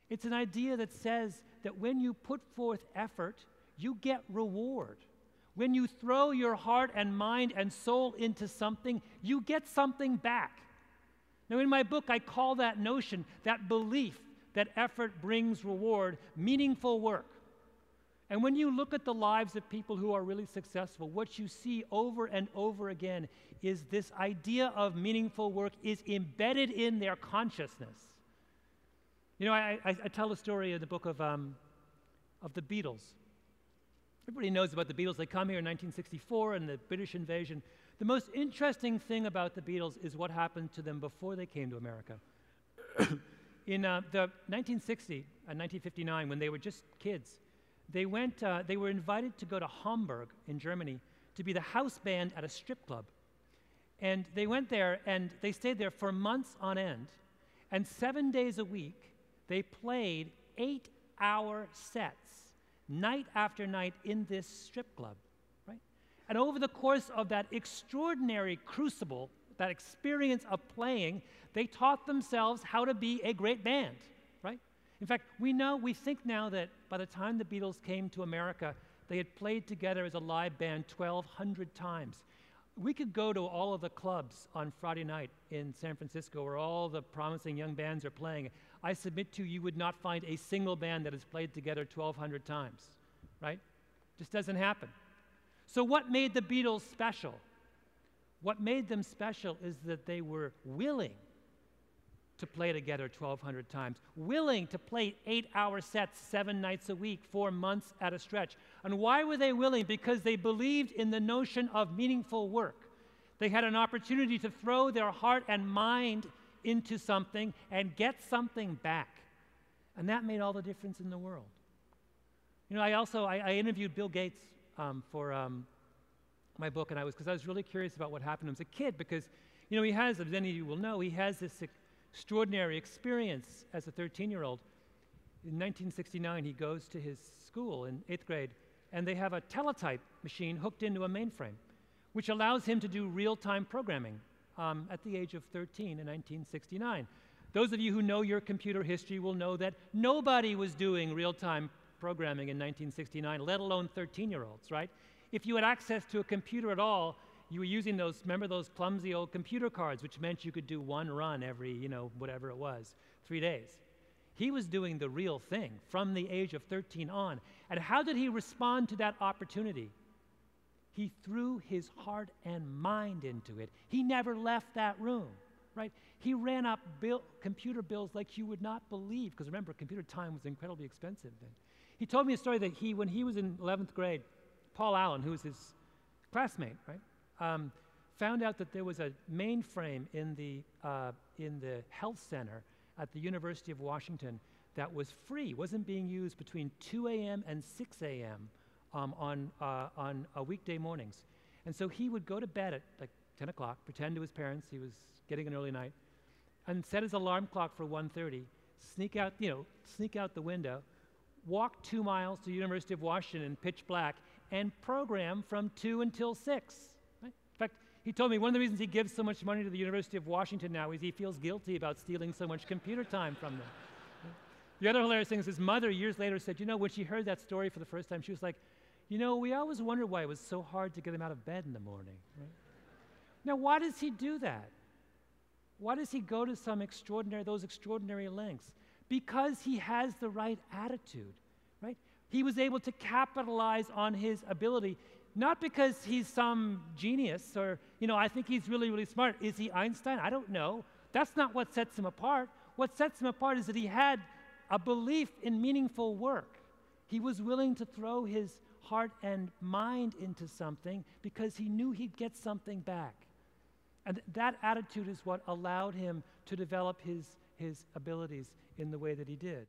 It's an idea that says that when you put forth effort, you get reward. When you throw your heart and mind and soul into something, you get something back. Now, in my book, I call that notion, that belief that effort brings reward, meaningful work. And when you look at the lives of people who are really successful, what you see over and over again is this idea of meaningful work is embedded in their consciousness. You know, I tell a story in the book of the Beatles. Everybody knows about the Beatles. They come here in 1964 and the British invasion. The most interesting thing about the Beatles is what happened to them before they came to America. In the 1960 and 1959, when they were just kids, they were invited to go to Hamburg in Germany to be the house band at a strip club. And they went there and they stayed there for months on end. And 7 days a week, they played 8-hour sets, night after night in this strip club, right? And over the course of that extraordinary crucible, that experience of playing, they taught themselves how to be a great band, right? In fact, we think now that by the time the Beatles came to America, they had played together as a live band 1,200 times. We could go to all of the clubs on Friday night in San Francisco where all the promising young bands are playing. I submit to you, you would not find a single band that has played together 1,200 times, right? Just doesn't happen. So what made the Beatles special? What made them special is that they were willing to play together 1,200 times, willing to play 8-hour sets 7 nights a week, 4 months at a stretch. And why were they willing? Because they believed in the notion of meaningful work. They had an opportunity to throw their heart and mind into something and get something back. And that made all the difference in the world. You know, I interviewed Bill Gates for my book, and because I was really curious about what happened to him as a kid, because, you know, he has, as any of you will know, he has this extraordinary experience as a 13-year-old. In 1969, he goes to his school in 8th grade, and they have a teletype machine hooked into a mainframe, which allows him to do real-time programming at the age of 13 in 1969. Those of you who know your computer history will know that nobody was doing real-time programming in 1969, let alone 13-year-olds, right? If you had access to a computer at all, you were using those, remember those clumsy old computer cards, which meant you could do one run every, you know, whatever it was, 3 days. He was doing the real thing from the age of 13 on. And how did he respond to that opportunity? He threw his heart and mind into it. He never left that room, right? He ran up computer bills like you would not believe, because remember, computer time was incredibly expensive then. He told me a story that when he was in 11th grade, Paul Allen, who was his classmate, right, found out that there was a mainframe in the health center at the University of Washington that was free, wasn't being used between 2 a.m. and 6 a.m. On weekday mornings. And so he would go to bed at like 10 o'clock, pretend to his parents he was getting an early night, and set his alarm clock for 1:30, sneak out the window, walk 2 miles to the University of Washington in pitch black, and program from 2 until 6. Right? In fact, he told me one of the reasons he gives so much money to the University of Washington now is he feels guilty about stealing so much computer time from them. The other hilarious thing is his mother years later said, you know, when she heard that story for the first time, she was like, you know, we always wondered why it was so hard to get him out of bed in the morning. Right? Now, why does he do that? Why does he go to those extraordinary lengths? Because he has the right attitude, right? He was able to capitalize on his ability, not because he's some genius or, you know, I think he's really, really smart. Is he Einstein? I don't know. That's not what sets him apart. What sets him apart is that he had a belief in meaningful work. He was willing to throw his heart and mind into something because he knew he'd get something back. And that attitude is what allowed him to develop his abilities in the way that he did.